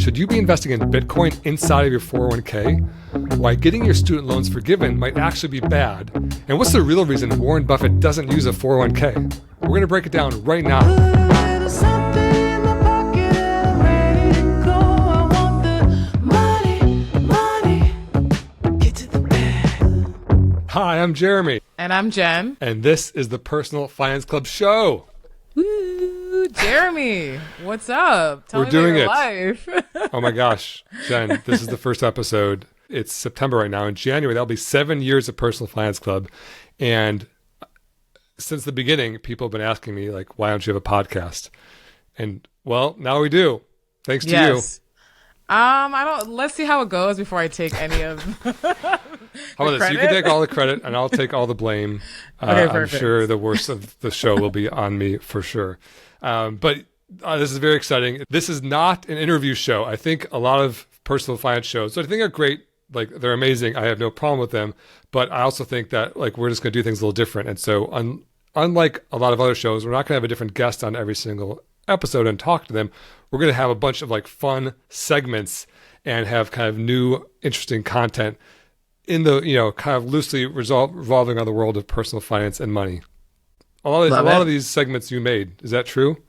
Should you be investing in Bitcoin inside of your 401k? Why getting your student loans forgiven might actually be bad? And what's the real reason Warren Buffett doesn't use a 401k? We're going to break it down right now. Hi, I'm Jeremy. And I'm Jen. And this is the Personal Finance Club show. Woo, Jeremy, what's up? Tell We're me doing about your it. life. Oh my gosh, Jen, this is the first episode. It's September right now. In January, that'll be 7 years of Personal Finance Club. And since the beginning, people have been asking me, like, why don't you have a podcast? And, well, now we do. Thanks to you. Let's see how it goes before I take any of How about this? You can take all the credit and I'll take all the blame. Okay, I'm sure the worst of the show will be on me for sure. But this is very exciting. This is not an interview show. I think a lot of personal finance shows, I think are great. Like, they're amazing. I have no problem with them. But I also think that, like, we're just going to do things a little different. And so unlike a lot of other shows, we're not going to have a different guest on every single episode and talk to them. We're going to have a bunch of like fun segments and have kind of new, interesting content in the, kind of loosely revolving on the world of personal finance and money. A lot of these segments you made. Is that true?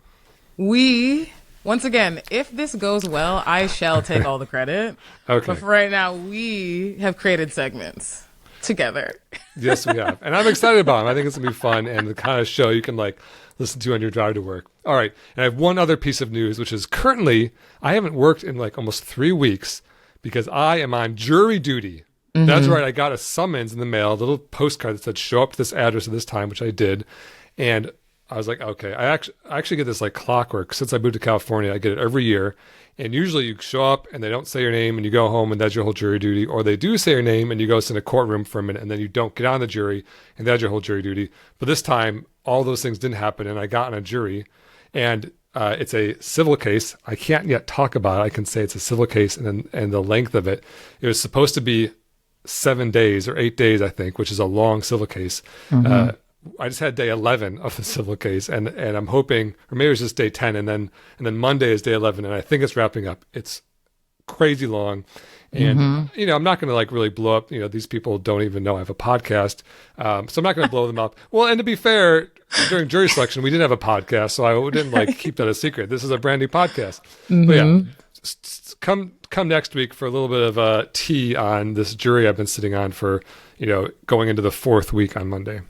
Once again, if this goes well, I shall take all the credit. Okay. But for right now, we have created segments together. Yes, we have. And I'm excited about them. I think it's going to be fun and the kind of show you can like listen to on your drive to work. All right. And I have one other piece of news, which is currently I haven't worked in like almost 3 weeks because I am on jury duty. Mm-hmm. That's right. I got a summons in the mail, a little postcard that said, show up to this address at this time, which I did. And I was like, okay, I actually get this like clockwork. Since I moved to California, I get it every year. And usually you show up and they don't say your name and you go home and that's your whole jury duty. Or they do say your name and you go sit in a courtroom for a minute and then you don't get on the jury and that's your whole jury duty. But this time, all those things didn't happen and I got on a jury. And it's a civil case. I can't yet talk about it. I can say it's a civil case and the length of it. It was supposed to be 7 days or 8 days, I think, which is a long civil case. Mm-hmm. I just had day 11 of the civil case and I'm hoping, or maybe it was just day 10 and then Monday is day 11 and I think it's wrapping up. It's crazy long. And, I'm not going to like really blow up, these people don't even know I have a podcast. So I'm not going to blow them up. Well, and to be fair, during jury selection, we didn't have a podcast. So I didn't like keep that a secret. This is a brand new podcast. Mm-hmm. But yeah, come next week for a little bit of tea on this jury I've been sitting on for, going into the 4th week on Monday.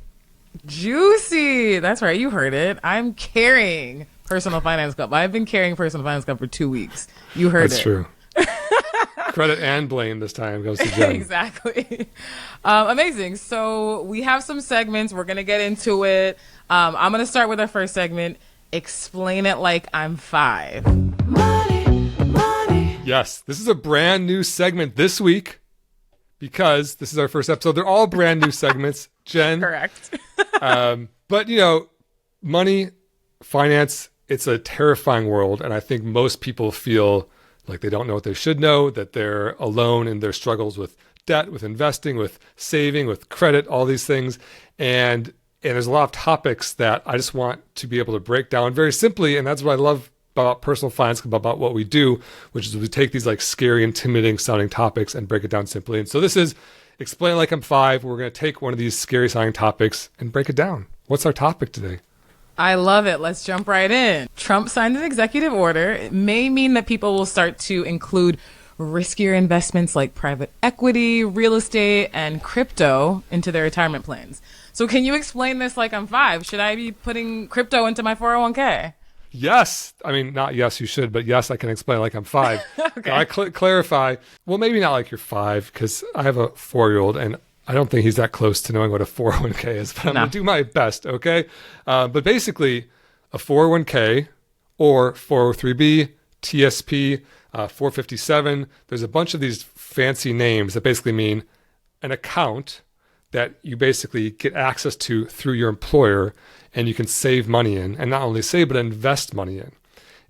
Juicy. That's right. You heard it. I'm carrying Personal Finance Club. I've been carrying Personal Finance Club for 2 weeks. You heard it. That's true. Credit and blame this time goes to Jen. Exactly. Amazing. So we have some segments. We're going to get into it. I'm going to start with our first segment. Explain it like I'm 5. Money. Yes. This is a brand new segment this week because this is our first episode. They're all brand new segments. Jen. Correct. But, money, finance, it's a terrifying world. And I think most people feel like they don't know what they should know, that they're alone in their struggles with debt, with investing, with saving, with credit, all these things. And there's a lot of topics that I just want to be able to break down very simply. And that's what I love about Personal Finance, about what we do, which is we take these like scary, intimidating sounding topics and break it down simply. And so this is Explain It Like I'm 5. We're going to take one of these scary sounding topics and break it down. What's our topic today? I love it. Let's jump right in. Trump signed an executive order. It may mean that people will start to include riskier investments like private equity, real estate, and crypto into their retirement plans. So can you explain this like I'm 5? Should I be putting crypto into my 401k? Yes. I mean, not yes, you should, but yes, I can explain like I'm 5. Okay. I clarify. Well, maybe not like you're 5 because I have a 4-year-old and I don't think he's that close to knowing what a 401k is, but I'm going to do my best, okay? But basically, a 401k or 403b, TSP, 457, there's a bunch of these fancy names that basically mean an account that you basically get access to through your employer and you can save money in, and not only save, but invest money in.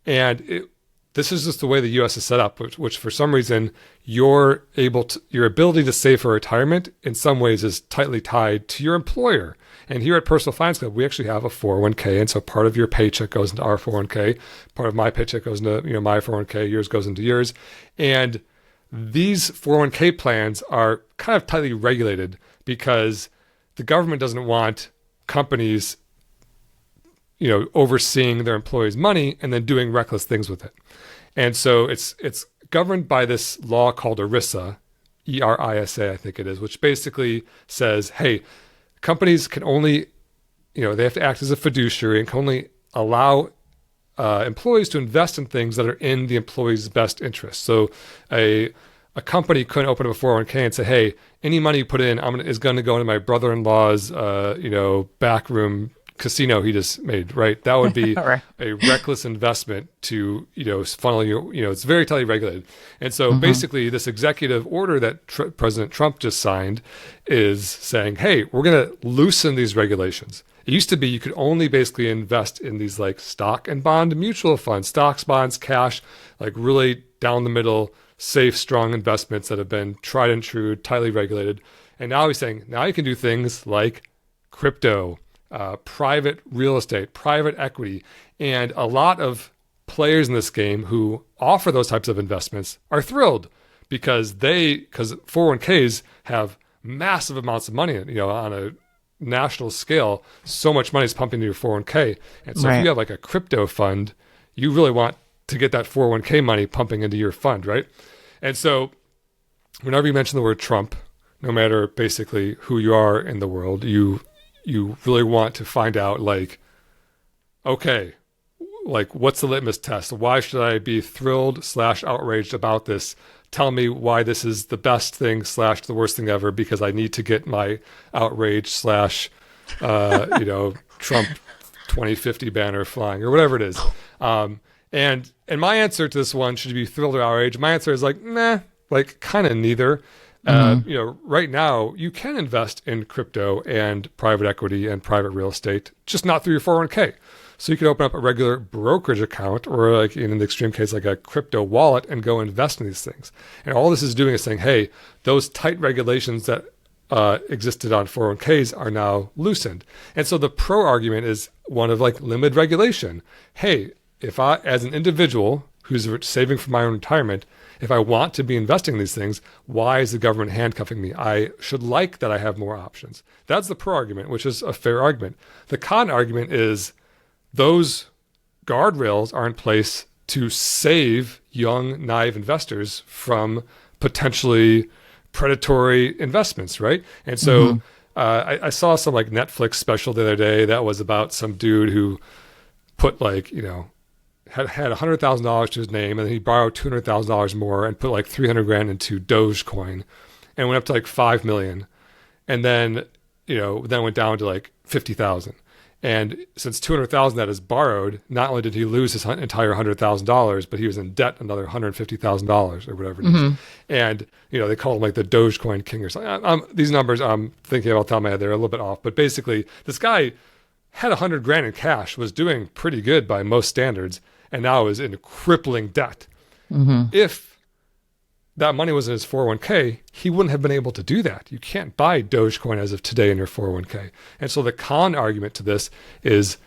And this is just the way the U.S. is set up, which for some reason your ability to save for retirement in some ways is tightly tied to your employer. And here at Personal Finance Club, we actually have a 401k, and so part of your paycheck goes into our 401k, part of my paycheck goes into my 401k, yours goes into yours, and these 401k plans are kind of tightly regulated because the government doesn't want companies overseeing their employees' money and then doing reckless things with it. And so it's governed by this law called ERISA, ERISA, I think it is, which basically says, hey, companies can only, they have to act as a fiduciary and can only allow employees to invest in things that are in the employee's best interest. So a company couldn't open up a 401k and say, hey, any money you put in is going to go into my brother-in-law's, backroom casino he just made, right? That would be right. a reckless investment to, funnel your, it's very tightly regulated. And so basically this executive order that President Trump just signed is saying, hey, we're going to loosen these regulations. It used to be you could only basically invest in these like stock and bond mutual funds, stocks, bonds, cash, like really down the middle, safe, strong investments that have been tried and true, tightly regulated. And now he's saying, now you can do things like crypto, private real estate, private equity, and a lot of players in this game who offer those types of investments are thrilled because 401ks have massive amounts of money, on a national scale. So much money is pumping into your 401k. And so if you have like a crypto fund, you really want to get that 401k money pumping into your fund, right? And so whenever you mention the word Trump, no matter basically who you are in the world, you really want to find out, like, okay, like what's the litmus test? Why should I be thrilled / outraged about this? Tell me why this is the best thing / the worst thing ever, because I need to get my outrage / Trump 2050 banner flying or whatever it is. And my answer to this one, should you be thrilled or outraged? My answer is like, nah, like kind of neither. Right now you can invest in crypto and private equity and private real estate, just not through your 401k. So you can open up a regular brokerage account, or like in the extreme case, like a crypto wallet, and go invest in these things. And all this is doing is saying, hey, those tight regulations that existed on 401ks are now loosened. And so the pro argument is one of like limited regulation. Hey, if I, as an individual who's saving for my own retirement, if I want to be investing in these things, why is the government handcuffing me? I should like that I have more options. That's the pro argument, which is a fair argument. The con argument is those guardrails are in place to save young, naive investors from potentially predatory investments, right? And so I saw some like Netflix special the other day that was about some dude who put like, had $100,000 to his name, and then he borrowed $200,000 more and put like $300,000 into Dogecoin, and went up to like 5 million, and then then went down to like 50,000. And since 200,000 that is borrowed, not only did he lose his entire $100,000, but he was in debt another $150,000 or whatever it is. And they call him like the Dogecoin king or something. These numbers I'm thinking about, top of my head, they're a little bit off, but basically this guy had $100,000 in cash, was doing pretty good by most standards, and now is in crippling debt. If that money was in his 401k, he wouldn't have been able to do that. You can't buy Dogecoin as of today in your 401k. And so the con argument to this is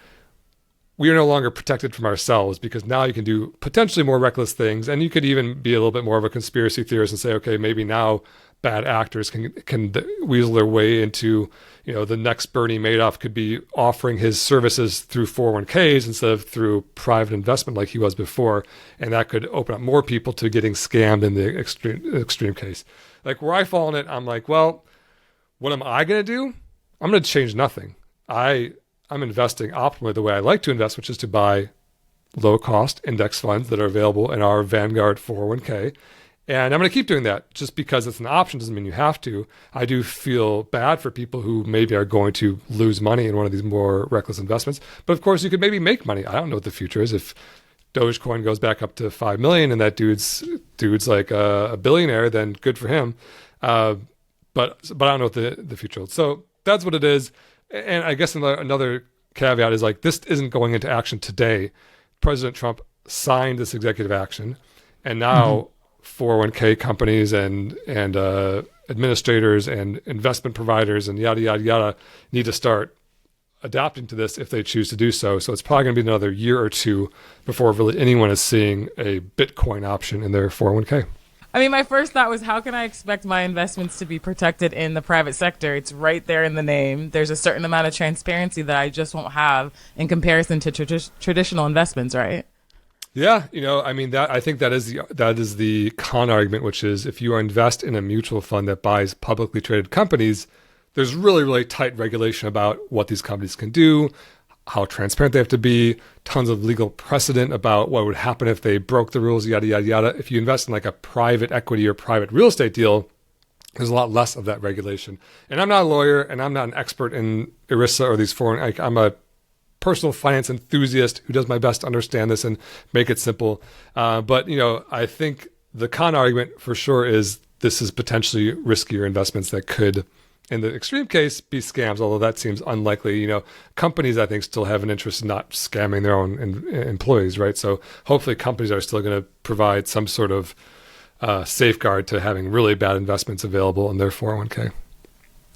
we are no longer protected from ourselves, because now you can do potentially more reckless things, and you could even be a little bit more of a conspiracy theorist and say, okay, maybe now bad actors can weasel their way into, the next Bernie Madoff could be offering his services through 401ks instead of through private investment like he was before. And that could open up more people to getting scammed in the extreme case. Like where I fall in it, I'm like, well, what am I going to do? I'm going to change nothing. I'm investing optimally the way I like to invest, which is to buy low cost index funds that are available in our Vanguard 401k. And I'm going to keep doing that. Just because it's an option doesn't mean you have to. I do feel bad for people who maybe are going to lose money in one of these more reckless investments. But of course, you could maybe make money. I don't know what the future is. If Dogecoin goes back up to 5 million and that dude's like a billionaire, then good for him. But I don't know what the future holds. So that's what it is. And I guess another caveat is like, this isn't going into action today. President Trump signed this executive action, and now 401k companies and administrators and investment providers and yada yada yada need to start adapting to this if they choose to do so. So it's probably going to be another year or two before really anyone is seeing a Bitcoin option in their 401k. I mean, my first thought was, how can I expect my investments to be protected in the private sector? It's right there in the name. There's a certain amount of transparency that I just won't have in comparison to traditional investments, right? Yeah, I mean, I think that is the con argument, which is if you invest in a mutual fund that buys publicly traded companies, there's really, really tight regulation about what these companies can do, how transparent they have to be, tons of legal precedent about what would happen if they broke the rules, yada, yada, yada. If you invest in like a private equity or private real estate deal, there's a lot less of that regulation. And I'm not a lawyer and I'm not an expert in ERISA or these foreign, like I'm a personal finance enthusiast who does my best to understand this and make it simple. But I think the con argument for sure is this is potentially riskier investments that could, in the extreme case, be scams, although that seems unlikely. Companies, I think, still have an interest in not scamming their own employees, right? So hopefully companies are still going to provide some sort of safeguard to having really bad investments available in their 401k.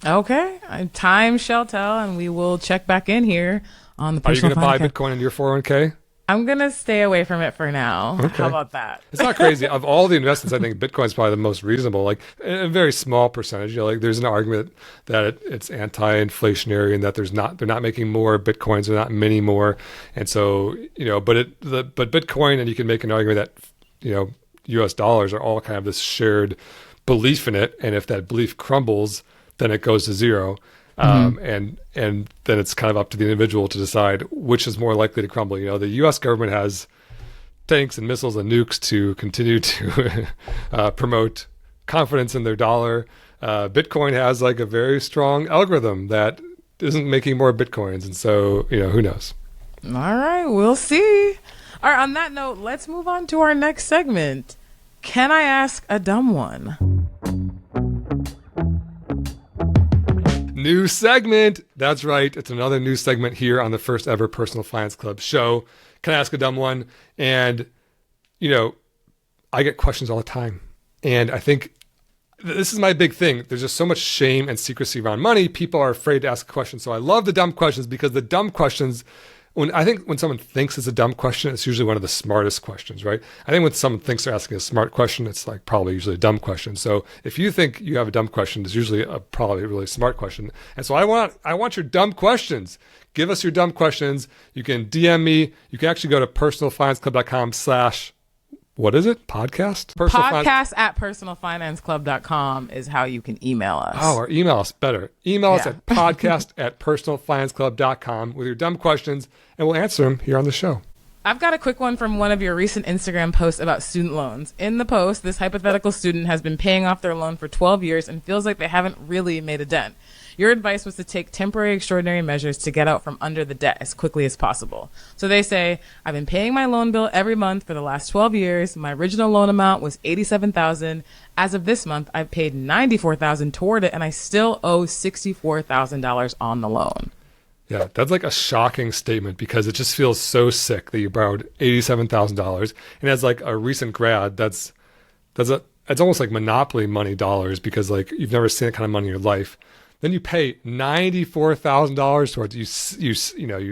Okay. Time shall tell, and we will check back in here on the Are you personal going to buy finance. Bitcoin in your 401k? I'm going to stay away from it for now. Okay. How about that? It's not crazy. Of all the investments, I think Bitcoin is probably the most reasonable, like a very small percentage. Like there's an argument that it's anti-inflationary and that they're not making more Bitcoins, they're not many more. And so, but Bitcoin, and you can make an argument that, US dollars are all kind of this shared belief in it. And if that belief crumbles, then it goes to zero. And then it's kind of up to the individual to decide which is more likely to crumble. The U.S. government has tanks and missiles and nukes to continue to promote confidence in their dollar. Bitcoin has like a very strong algorithm that isn't making more Bitcoins. And so, who knows? All right, we'll see. All right, on that note, let's move on to our next segment. Can I ask a dumb one? New segment. That's right. It's another new segment here on the first ever Personal Finance Club show. Can I ask a dumb one? And, I get questions all the time. And I think this is my big thing. There's just so much shame and secrecy around money. People are afraid to ask questions. So I love the dumb questions because the dumb questions, when someone thinks it's a dumb question, it's usually one of the smartest questions, right? I think when someone thinks they're asking a smart question, it's like probably usually a dumb question. So if you think you have a dumb question, it's usually probably a really smart question. And so I want your dumb questions. Give us your dumb questions. You can DM me. You can actually go to personalfinanceclub.com/ what is it? Podcast? Podcast at personalfinanceclub.com is how you can email us. Oh, or email us better. Email us at podcast at personalfinanceclub.com with your dumb questions, and we'll answer them here on the show. I've got a quick one from one of your recent Instagram posts about student loans. In the post, this hypothetical student has been paying off their loan for 12 years and feels like they haven't really made a dent. Your advice was to take temporary extraordinary measures to get out from under the debt as quickly as possible. So they say, I've been paying my loan bill every month for the last 12 years. My original loan amount was $87,000. As of this month, I've paid $94,000 toward it, and I still owe $64,000 on the loan. Yeah, that's like a shocking statement because it just feels so sick that you borrowed $87,000. And as like a recent grad, it's almost like monopoly money dollars because like you've never seen that kind of money in your life. Then you pay $94,000 towards it. You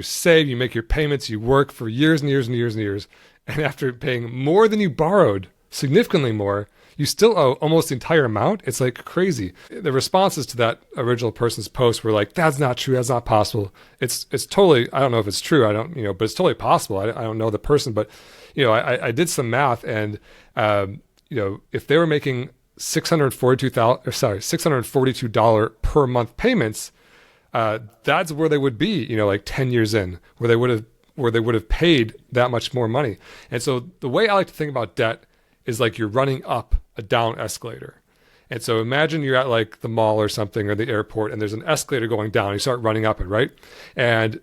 save, you make your payments, you work for years and years and years and years. And after paying more than you borrowed, significantly more, you still owe almost the entire amount. It's like crazy. The responses to that original person's post were like, that's not true. That's not possible. It's totally, I don't know if it's true. I don't, but it's totally possible. I don't know the person, but, I did some math and, if they were making $642 per month payments, that's where they would be, like 10 years in, where they would have paid that much more money. And so the way I like to think about debt is like you're running up a down escalator. And so imagine you're at like the mall or something or the airport and there's an escalator going down. You start running up it, right? And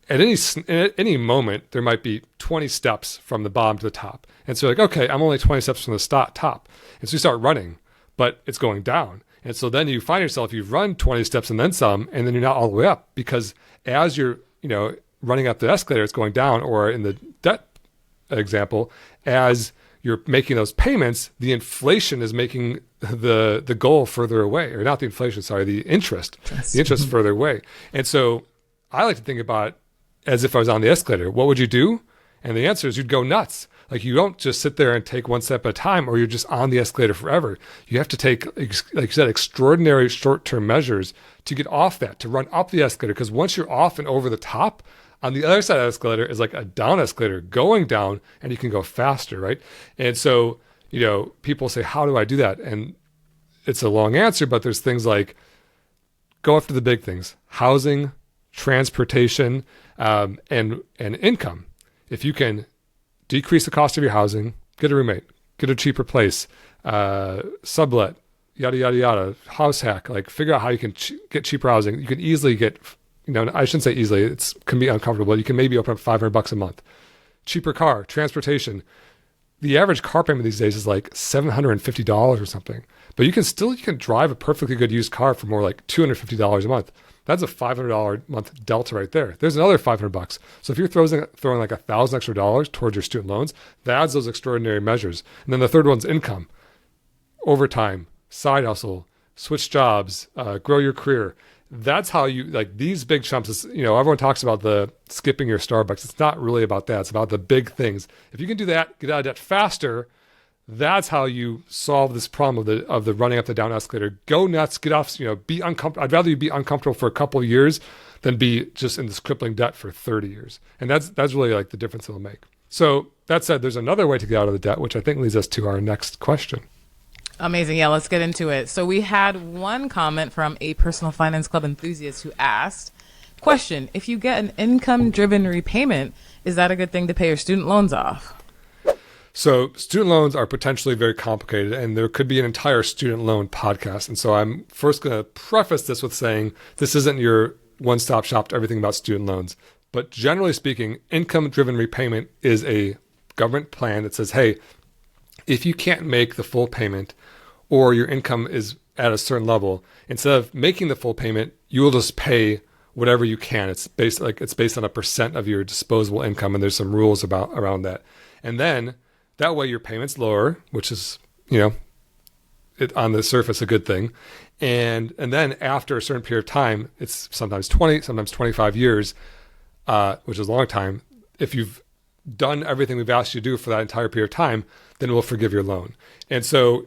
at any moment, there might be 20 steps from the bottom to the top. And so you're like, okay, I'm only 20 steps from the top. And so you start running, but it's going down. And so then you find yourself, you've run 20 steps and then some, and then you're not all the way up because as you're, running up the escalator, it's going down, or in the debt example, as you're making those payments, the inflation is making the goal further away, or not the inflation, sorry, the interest further away. And so I like to think about it as if I was on the escalator. What would you do? And the answer is you'd go nuts. Like, you don't just sit there and take one step at a time, or you're just on the escalator forever. You have to take, like you said, extraordinary short-term measures to get off that, to run up the escalator. Because once you're off and over the top, on the other side of the escalator is like a down escalator going down, and you can go faster, right? And so, people say, how do I do that? And it's a long answer, but there's things like go after the big things: housing, transportation, and income. If you can decrease the cost of your housing, get a roommate, get a cheaper place, sublet, yada, yada, yada, house hack, like figure out how you can get cheaper housing. You can easily get, I shouldn't say easily, it can be uncomfortable. You can maybe open up $500 a month. Cheaper car, transportation. The average car payment these days is like $750 or something. But you can drive a perfectly good used car for more like $250 a month. That's a $500 a month delta right there. There's another $500. So if you're throwing like $1,000 extra towards your student loans, that adds those extraordinary measures. And then the third one's income, overtime, side hustle, switch jobs, grow your career. That's how you, like, these big chumps. Everyone talks about the skipping your Starbucks. It's not really about that. It's about the big things. If you can do that, get out of debt faster, that's how you solve this problem of the running up the down escalator. Go nuts, get off, be uncomfortable. I'd rather you be uncomfortable for a couple of years than be just in this crippling debt for 30 years. And that's really like the difference it'll make. So that said, there's another way to get out of the debt, which I think leads us to our next question. Amazing. Yeah, let's get into it. So we had one comment from a personal finance club enthusiast who asked, question, if you get an income-driven repayment, is that a good thing to pay your student loans off? So student loans are potentially very complicated, and there could be an entire student loan podcast. And so I'm first going to preface this with saying this isn't your one-stop shop to everything about student loans. But generally speaking, income-driven repayment is a government plan that says, hey, if you can't make the full payment or your income is at a certain level, instead of making the full payment, you will just pay whatever you can. It's based on a percent of your disposable income, and there's some rules around that. And then that way your payment's lower, which is, on the surface a good thing. And then after a certain period of time, it's sometimes 20, sometimes 25 years, which is a long time. If you've done everything we've asked you to do for that entire period of time, then we'll forgive your loan. And so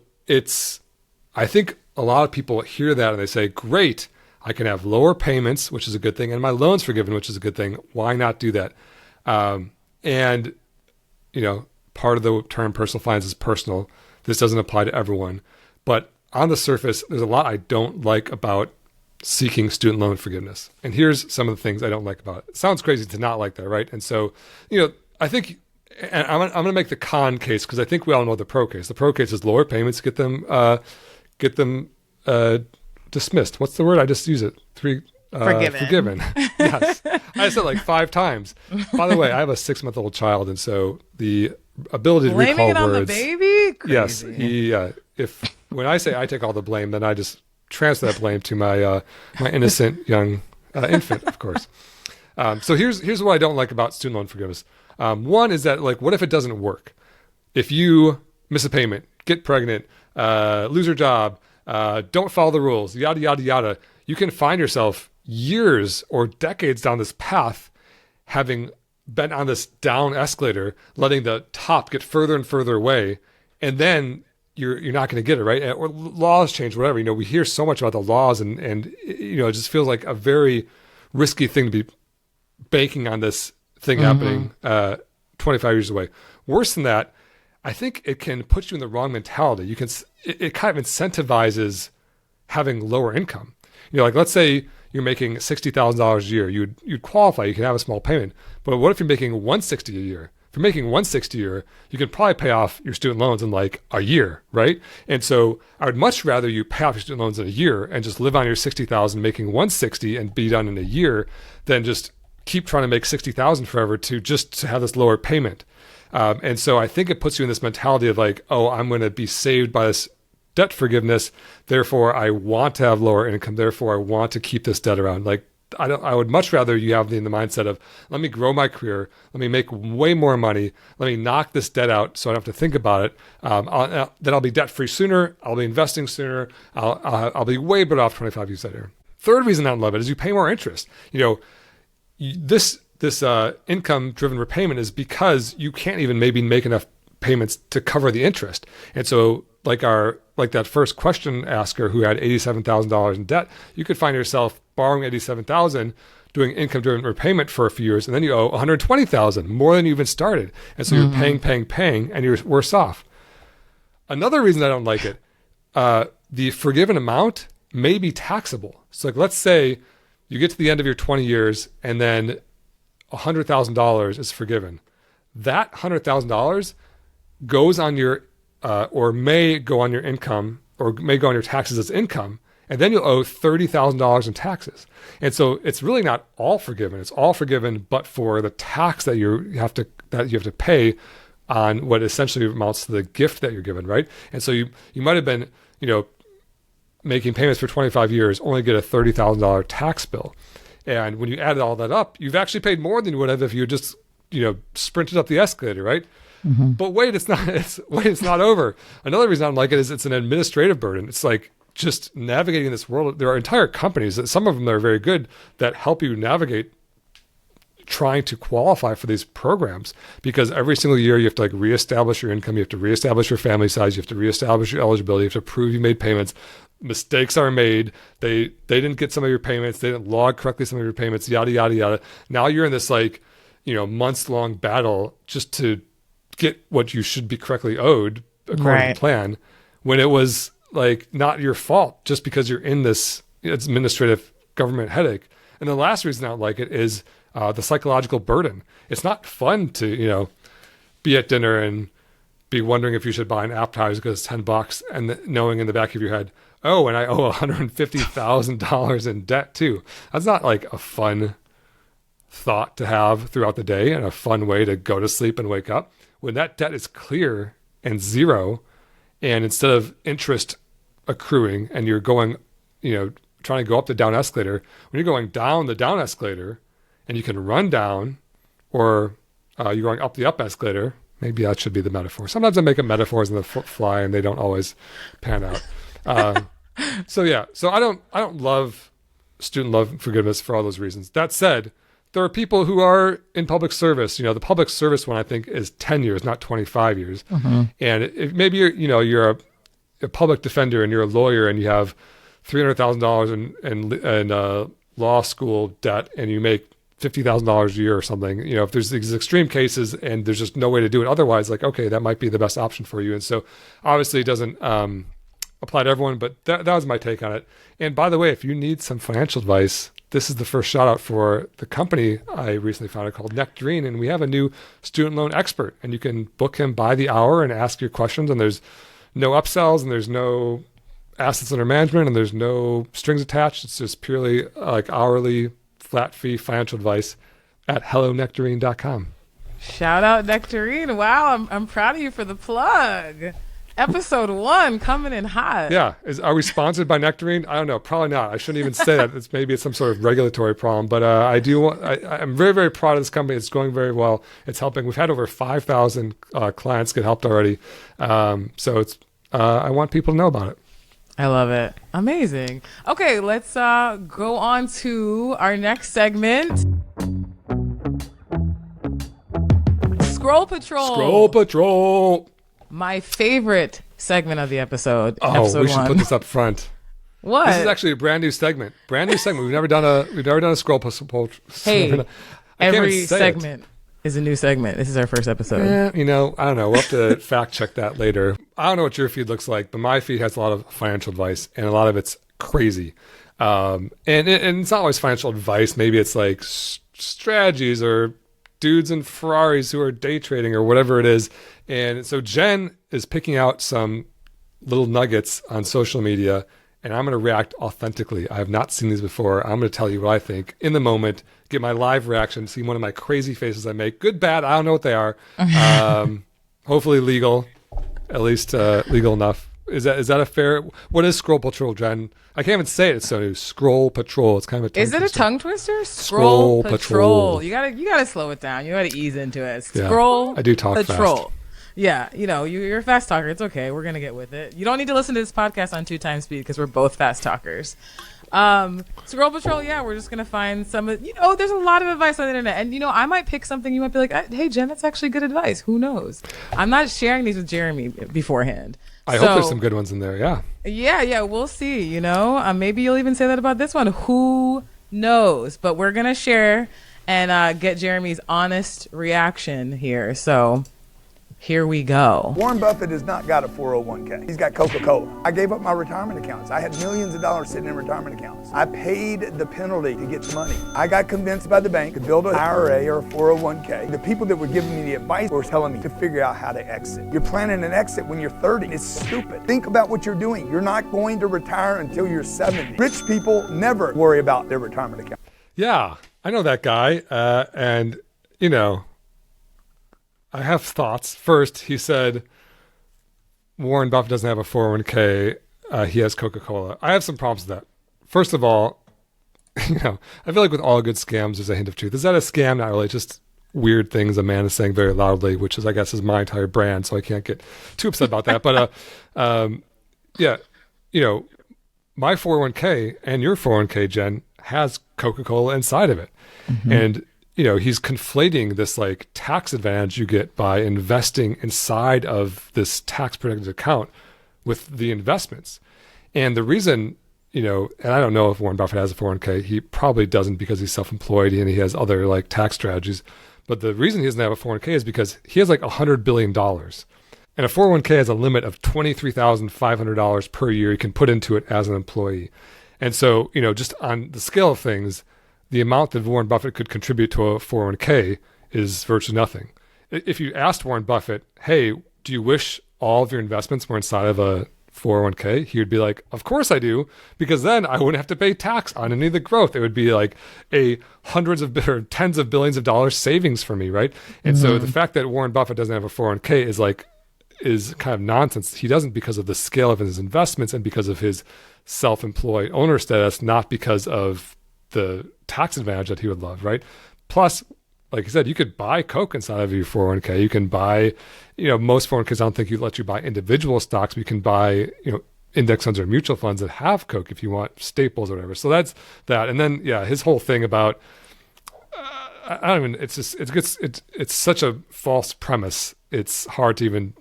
I think a lot of people hear that and they say, great, I can have lower payments, which is a good thing, and my loan's forgiven, which is a good thing. Why not do that? And part of the term personal finance is personal. This doesn't apply to everyone. But on the surface, there's a lot I don't like about seeking student loan forgiveness. And here's some of the things I don't like about it. It sounds crazy to not like that, right? And so, I think, and I'm going to make the con case because I think we all know the pro case. The pro case is lower payments, get them dismissed. What's the word? I just use it. Forgiven. Yes. I said like 5 times. By the way, I have a 6-month-old child, and so the ability to Blaming recall it on words. the baby? Crazy. Yes. When I say I take all the blame, then I just transfer that blame to my innocent young infant, of course. So here's what I don't like about student loan forgiveness. One is that, like, what if it doesn't work? If you miss a payment, get pregnant, lose your job, don't follow the rules, yada, yada, yada, you can find yourself years or decades down this path having been on this down escalator, letting the top get further and further away, and then you're not going to get it, right? Or laws change, whatever. We hear so much about the laws, and it just feels like a very risky thing to be banking on this thing happening 25 years away. Worse than that, I think it can put you in the wrong mentality. It kind of incentivizes having lower income. Like, let's say you're making $60,000 a year, you'd qualify, you can have a small payment. But what if you're making $160,000 a year? If you're making $160,000 a year, you can probably pay off your student loans in like a year, right? And so I would much rather you pay off your student loans in a year and just live on your $60,000, making $160,000 and be done in a year, than just keep trying to make $60,000 forever to have this lower payment. And so I think it puts you in this mentality of like, oh, I'm going to be saved by this debt forgiveness. Therefore, I want to have lower income. Therefore, I want to keep this debt around. Like, I would much rather you have in the mindset of, let me grow my career, let me make way more money, let me knock this debt out so I don't have to think about it. Then I'll be debt free sooner. I'll be investing sooner. I'll be way better off 25 years later. Third reason I don't love it is you pay more interest. This income driven repayment is because you can't even maybe make enough payments to cover the interest. And so like that first question asker who had $87,000 in debt, you could find yourself borrowing $87,000, doing income driven repayment for a few years, and then you owe $120,000, more than you even started. And so you're paying, and you're worse off. Another reason I don't like it, the forgiven amount may be taxable. So like, let's say you get to the end of your 20 years and then $100,000 is forgiven. That $100,000 goes on your, or may go on your income, or may go on your taxes as income, and then you'll owe $30,000 in taxes. And so it's really not all forgiven. It's all forgiven, but for the tax that you have to pay on what essentially amounts to the gift that you're given, right? And so you might have been, making payments for 25 years, only get a $30,000 tax bill. And when you add all that up, you've actually paid more than you would have if you just, sprinted up the escalator, right? But wait, it's not over. Another reason I don't like it is it's an administrative burden. It's like just navigating this world. There are entire companies, some of them that are very good, that help you navigate trying to qualify for these programs, because every single year you have to reestablish your income, you have to reestablish your family size, you have to reestablish your eligibility, you have to prove you made payments. Mistakes are made. They didn't get some of your payments. They didn't log correctly some of your payments, yada, yada, yada. Now you're in this months long battle just to get what you should be correctly owed according to plan, when it was not your fault, just because you're in this administrative government headache. And the last reason I don't like it is the psychological burden. It's not fun to, be at dinner and be wondering if you should buy an appetizer because it's $10, and knowing in the back of your head, oh, and I owe $150,000 in debt too. That's not a fun thought to have throughout the day and a fun way to go to sleep and wake up. When that debt is clear and zero, and instead of interest accruing and you're going, trying to go up the down escalator, when you're going down the down escalator and you can run down, or you're going up the up escalator, maybe that should be the metaphor. Sometimes I make up metaphors in the fly and they don't always pan out. So I don't love student loan forgiveness for all those reasons. That said, there are people who are in public service. The public service one I think is 10 years, not 25 years. And if maybe you're a public defender and you're a lawyer and you have $300,000 in law school debt and you make $50,000 a year or something, if there's these extreme cases and there's just no way to do it otherwise, okay, that might be the best option for you. And so obviously it doesn't apply to everyone, but that was my take on it. And by the way, if you need some financial advice, this is the first shout out for the company I recently founded called Nectarine. And we have a new student loan expert, and you can book him by the hour and ask your questions. And there's no upsells, and there's no assets under management, and there's no strings attached. It's just purely hourly flat fee financial advice at hellonectarine.com. Shout out Nectarine. Wow, I'm proud of you for the plug. Episode 1 coming in hot. Yeah. Are we sponsored by Nectarine? I don't know. Probably not. I shouldn't even say that. Maybe it's some sort of regulatory problem. But I'm very, very proud of this company. It's going very well. It's helping. We've had over 5,000 clients get helped already. So it's I want people to know about it. I love it. Amazing. Okay, let's go on to our next segment. Scroll Patrol. Scroll Patrol. My favorite segment of the episode. Oh, episode we should 1. put this up front. What? This is actually a brand new segment. We've never done a scroll patrol. Hey, every segment is a new segment. This is our first episode. I don't know. We'll have to fact check that later. I don't know what your feed looks like, but my feed has a lot of financial advice, and a lot of it's crazy. And it's not always financial advice. Maybe it's strategies or dudes in Ferraris who are day trading or whatever it is. And so Jen is picking out some little nuggets on social media, and I'm going to react authentically. I have not seen these before. I'm going to tell you what I think in the moment, get my live reaction, see one of my crazy faces I make. Good, bad, I don't know what they are. Hopefully legal, at least legal enough. Is that a fair? What is Scroll Patrol, Jen? I can't even say it. It's so new. Scroll Patrol. It's kind of a tongue Is it twister. a tongue twister? Scroll Patrol. You gotta slow it down. You gotta ease into it. Yeah, Scroll I do talk Patrol. fast. Yeah, you're a fast talker. It's okay. We're gonna get with it. You don't need to listen to this podcast on 2 times speed because we're both fast talkers. Scroll Patrol. Yeah, we're just gonna find some of. There's a lot of advice on the internet, and I might pick something. You might be like, "Hey, Jen, that's actually good advice." Who knows? I'm not sharing these with Jeremy beforehand. I hope there's some good ones in there. Yeah. Yeah, we'll see. Maybe you'll even say that about this one. Who knows? But we're gonna share and get Jeremy's honest reaction here. So here we go. Warren Buffett has not got a 401k. He's got Coca-Cola. I gave up my retirement accounts. I had millions of dollars sitting in retirement accounts. I paid the penalty to get the money. I got convinced by the bank to build an IRA or a 401k. The people that were giving me the advice were telling me to figure out how to exit. You're planning an exit when you're 30. It's stupid. Think about what you're doing. You're not going to retire until you're 70. Rich people never worry about their retirement account. Yeah, I know that guy. And I have thoughts. First, he said Warren Buffett doesn't have a 401k. He has Coca-Cola. I have some problems with that. First of all, I feel like with all good scams, there's a hint of truth. Is that a scam? Not really. Just weird things a man is saying very loudly, which is, I guess, is my entire brand. So I can't get too upset about that. But my 401k and your 401k, Jen, has Coca-Cola inside of it. Mm-hmm. And he's conflating this like tax advantage you get by investing inside of this tax protected account with the investments. And the reason, and I don't know if Warren Buffett has a 401k, he probably doesn't because he's self-employed and he has other like tax strategies. But the reason he doesn't have a 401k is because he has like $100 billion. And a 401k has a limit of $23,500 per year you can put into it as an employee. And so, just on the scale of things, the amount that Warren Buffett could contribute to a 401k is virtually nothing. If you asked Warren Buffett, hey, do you wish all of your investments were inside of a 401k? He would be like, of course I do, because then I wouldn't have to pay tax on any of the growth. It would be like a hundreds of or tens of billions of dollars savings for me, right? And so the fact that Warren Buffett doesn't have a 401k is kind of nonsense. He doesn't because of the scale of his investments and because of his self-employed owner status, not because of the tax advantage that he would love, right? Plus, like I said, you could buy Coke inside of your 401k. You can buy, most 401ks, I don't think let you buy individual stocks, but you can buy, index funds or mutual funds that have Coke if you want staples or whatever. So that's that. And then, his whole thing about, I don't even, it's such a false premise. It's hard to even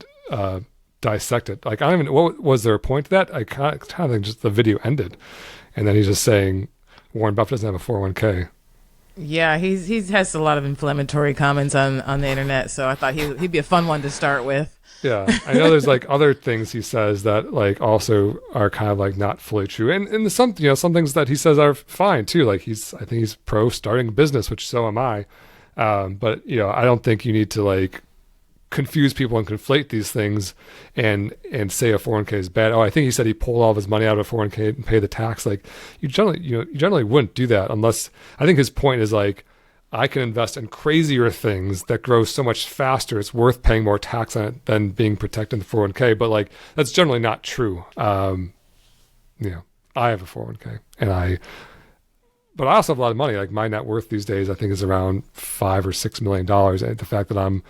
dissect it. Like, I don't even, what was there a point to that? I kind of think just the video ended. And then he's just saying, Warren Buffett doesn't have a 401k. Yeah, he has a lot of inflammatory comments on the internet, so I thought he'd be a fun one to start with. Yeah, I know there's like other things he says that like also are kind of like not fully true, and some things that he says are fine too. Like I think he's pro starting a business, which so am I. But I don't think you need to like confuse people and conflate these things and say a 401k is bad. Oh, I think he said he pulled all of his money out of a 401k and paid the tax. Like you generally wouldn't do that unless, I think his point is like, I can invest in crazier things that grow so much faster. It's worth paying more tax on it than being protected in the 401k. But like, that's generally not true. I have a 401k but I also have a lot of money. Like my net worth these days, I think is around $5 or $6 million. And the fact that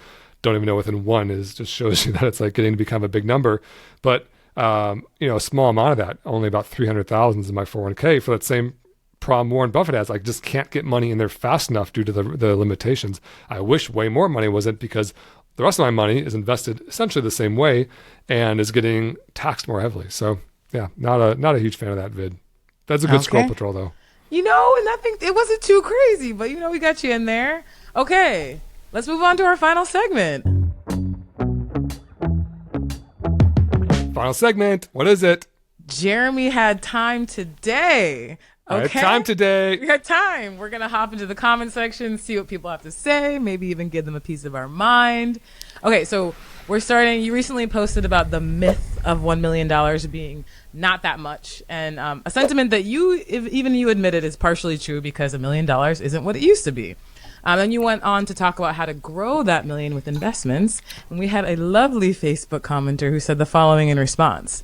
don't even know within one just shows you that it's like getting to become a big number. But, a small amount of that, only about 300,000 is in my 401k for that same problem Warren Buffett has. Like just can't get money in there fast enough due to the limitations. I wish way more money wasn't, because the rest of my money is invested essentially the same way and is getting taxed more heavily. So yeah, not a huge fan of that vid. That's a good Scroll Patrol though. And I think it wasn't too crazy, but we got you in there. Okay. Let's move on to our final segment. Final segment. What is it? Jeremy had time today. Okay? I had time today. We had time. We're going to hop into the comment section, see what people have to say, maybe even give them a piece of our mind. Okay, so we're starting. You recently posted about the myth of $1 million being not that much, and a sentiment that even you admitted is partially true because $1 million isn't what it used to be. And you went on to talk about how to grow that million with investments. And we had a lovely Facebook commenter who said the following in response.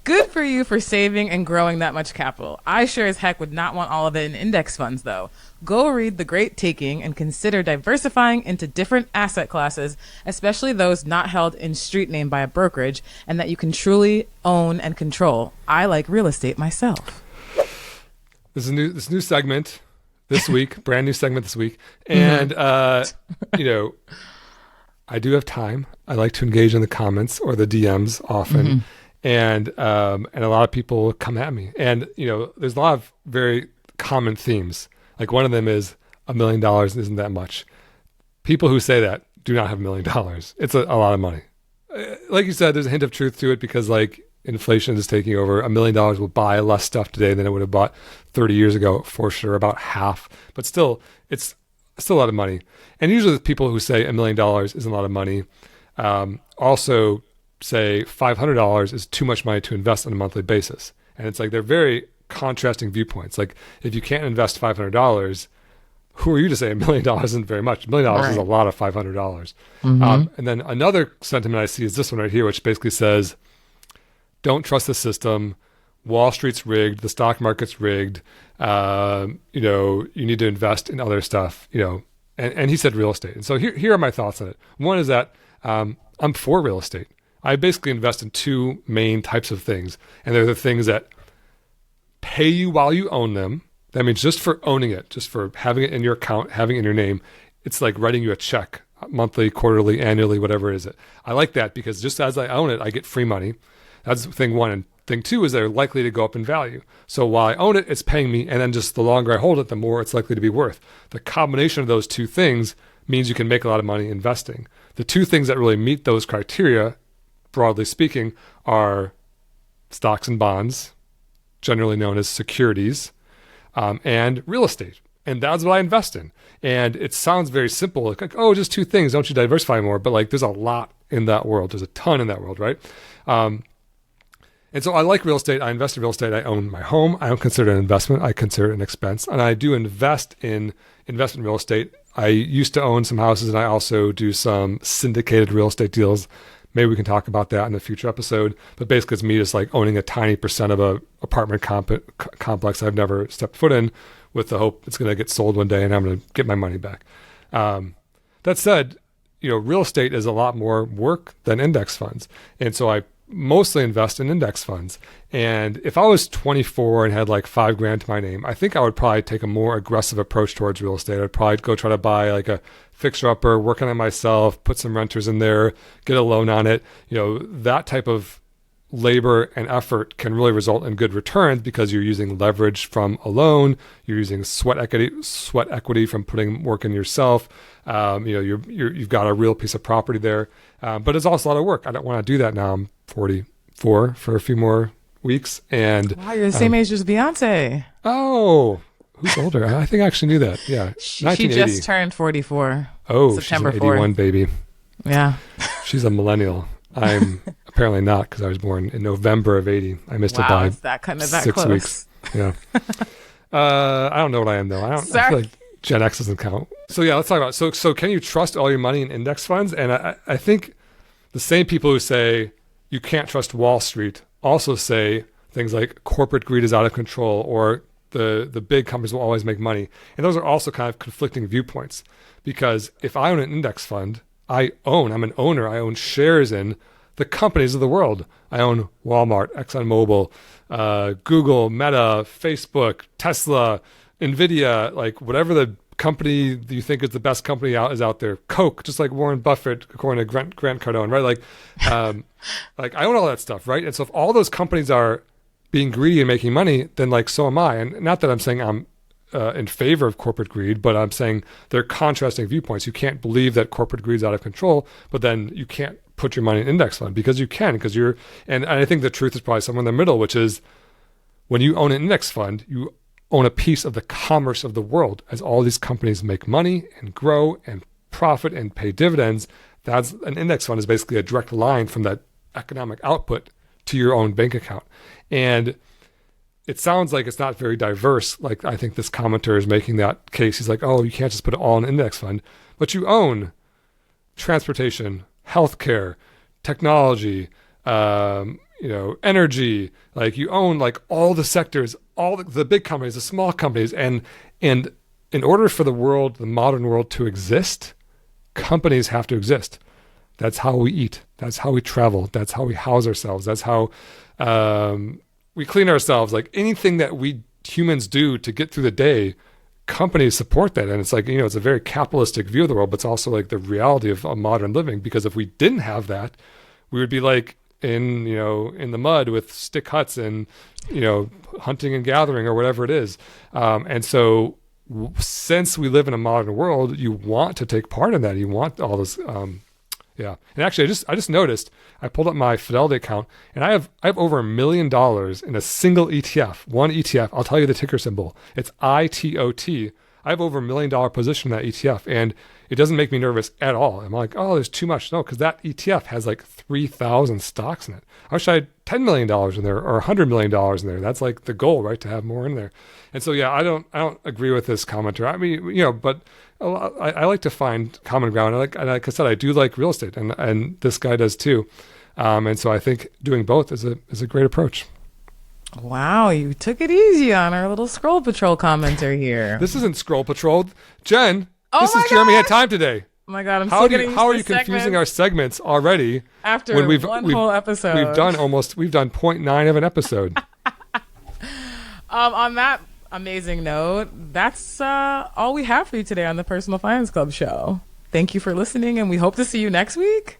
Good for you for saving and growing that much capital. I sure as heck would not want all of it in index funds, though. Go read The Great Taking and consider diversifying into different asset classes, especially those not held in street name by a brokerage and that you can truly own and control. I like real estate myself. This is new segment this week, brand new segment this week. And, you know, I do have time. I like to engage in the comments or the DMs often. And a lot of people come at me. And, you know, there's a lot of very common themes. Like one of them is $1 million isn't that much. People who say that do not have $1 million. It's a lot of money. Like you said, there's a hint of truth to it because like inflation is taking over. $1 million will buy less stuff today than it would have bought 30 years ago, for sure, about half. But still, it's still a lot of money. And usually the people who say $1 million isn't a lot of money also say $500 is too much money to invest on a monthly basis. And it's like they're very contrasting viewpoints. Like if you can't invest $500, who are you to say $1 million isn't very much? $1 million is a lot of $500. And then another sentiment I see is this one right here, which basically says, don't trust the system. Wall Street's rigged. The stock market's rigged. You know, you need to invest in other stuff, you know, and he said real estate. And so here are my thoughts on it. One is that I'm for real estate. I basically invest in two main types of things. And they're the things that pay you while you own them. That means just for owning it, just for having it in your account, having it in your name, it's like writing you a check monthly, quarterly, annually, whatever it is. I like that because just as I own it, I get free money. That's thing one. And thing two is they're likely to go up in value. So while I own it, it's paying me. And then just the longer I hold it, the more it's likely to be worth. The combination of those two things means you can make a lot of money investing. The two things that really meet those criteria, broadly speaking, are stocks and bonds, generally known as securities, and real estate. And that's what I invest in. And it sounds very simple, like, oh, just two things. Don't you diversify more? But like, there's a lot in that world. There's a ton in that world, right? And so I like real estate. I invest in real estate. I own my home. I don't consider it an investment. I consider it an expense. And I do invest in real estate. I used to own some houses, and I also do some syndicated real estate deals. Maybe we can talk about that in a future episode. But basically, it's me just like owning a tiny percent of a apartment complex I've never stepped foot in, with the hope it's going to get sold one day and I'm going to get my money back. That said, you know, real estate is a lot more work than index funds, and so I mostly invest in index funds. And if I was 24 and had like $5,000 to my name, I think I would probably take a more aggressive approach towards real estate. I'd probably go try to buy like a fixer-upper, work on it myself, put some renters in there, get a loan on it. You know, that type of labor and effort can really result in good returns because you're using leverage from a loan, you're using sweat equity from putting work in yourself. You know, you've got a real piece of property there, but it's also a lot of work. I don't want to do that now. I'm 44 for a few more weeks, and wow, you're the same age as Beyonce. Oh, who's older? I think I actually knew that. Yeah, she just turned 44. Oh, September she's an 81 baby. Yeah, she's a millennial. I'm apparently not because I was born in November of 80. I missed it by that kind of that 6 close. weeks. Yeah. I don't know what I am though. I feel like Gen X doesn't count. So yeah, let's talk about it. So can you trust all your money in index funds? And I think the same people who say you can't trust Wall Street also say things like corporate greed is out of control or the big companies will always make money. And those are also kind of conflicting viewpoints, because if I own an index fund, I'm an owner. I own shares in the companies of the world. I own Walmart, ExxonMobil, Google, Meta, Facebook, Tesla, Nvidia, like whatever the company that you think is the best company is out there. Coke, just like Warren Buffett, according to Grant Cardone, right? Like I own all that stuff, right? And so if all those companies are being greedy and making money, then like so am I. And not that I'm saying I'm in favor of corporate greed, but I'm saying they're contrasting viewpoints. You can't believe that corporate greed is out of control, but then you can't put your money in index fund because you can, because and I think the truth is probably somewhere in the middle, which is when you own an index fund, you own a piece of the commerce of the world. As all these companies make money and grow and profit and pay dividends, that's an index fund is basically a direct line from that economic output to your own bank account. And it sounds like it's not very diverse. Like I think this commenter is making that case. He's like, oh, you can't just put it all in an index fund, but you own transportation, healthcare, technology, energy, like you own like all the sectors, all the big companies, the small companies. And in order for the modern world to exist, companies have to exist. That's how we eat. That's how we travel. That's how we house ourselves. That's how we clean ourselves. Like anything that we humans do to get through the day, companies support that. And it's like, it's a very capitalistic view of the world, but it's also like the reality of modern living. Because if we didn't have that, we would be like in the mud with stick huts and, hunting and gathering or whatever it is. And so since we live in a modern world, you want to take part in that. You want all this, yeah. And actually, I just noticed, I pulled up my Fidelity account, and I have over $1 million in a single ETF. One ETF. I'll tell you the ticker symbol. It's ITOT. I have over $1 million position in that ETF, and it doesn't make me nervous at all. I'm like, oh, there's too much. No, because that ETF has like 3,000 stocks in it. I wish I had $10 million in there or $100 million in there. That's like the goal, right? To have more in there. And so, yeah, I don't agree with this commenter. I mean, but I like to find common ground. And like I said, I do like real estate, and this guy does too. And so I think doing both is a great approach. Wow, you took it easy on our little Scroll Patrol commenter here. This isn't Scroll Patrol, Jen. Oh this my is Jeremy God. Had Time Today. Oh my God, I'm how still getting how are you segment. confusing our segments already? After when we've whole episode, we've done 0.9 of an episode. On that amazing note, that's all we have for you today on the Personal Finance Club show. Thank you for listening, and we hope to see you next week.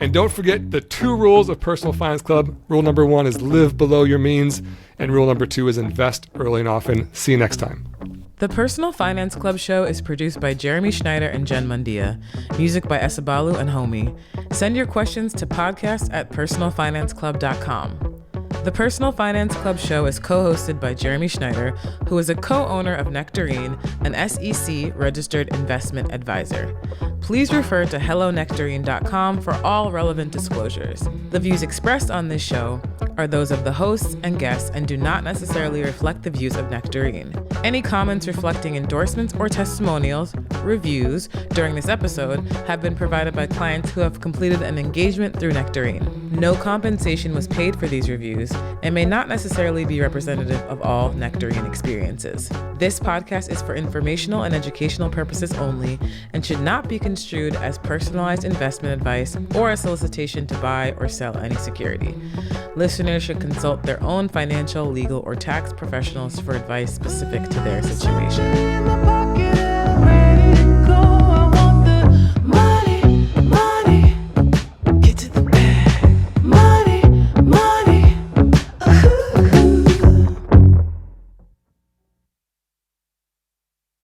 And don't forget the 2 rules of Personal Finance Club. Rule number 1 is live below your means, and rule number 2 is invest early and often. See you next time. The Personal Finance Club show is produced by Jeremy Schneider and Jen Mundia. Music by Esabalu and Homie. Send your questions to podcast@personalfinanceclub.com. The Personal Finance Club show is co-hosted by Jeremy Schneider, who is a co-owner of Nectarine, an SEC registered investment advisor. Please refer to hellonectarine.com for all relevant disclosures. The views expressed on this show are those of the hosts and guests and do not necessarily reflect the views of Nectarine. Any comments reflecting endorsements or testimonials, reviews during this episode have been provided by clients who have completed an engagement through Nectarine. No compensation was paid for these reviews and may not necessarily be representative of all Nectarine experiences. This podcast is for informational and educational purposes only and should not be construed as personalized investment advice or a solicitation to buy or sell any security. Listeners should consult their own financial, legal, or tax professionals for advice specific to their situation.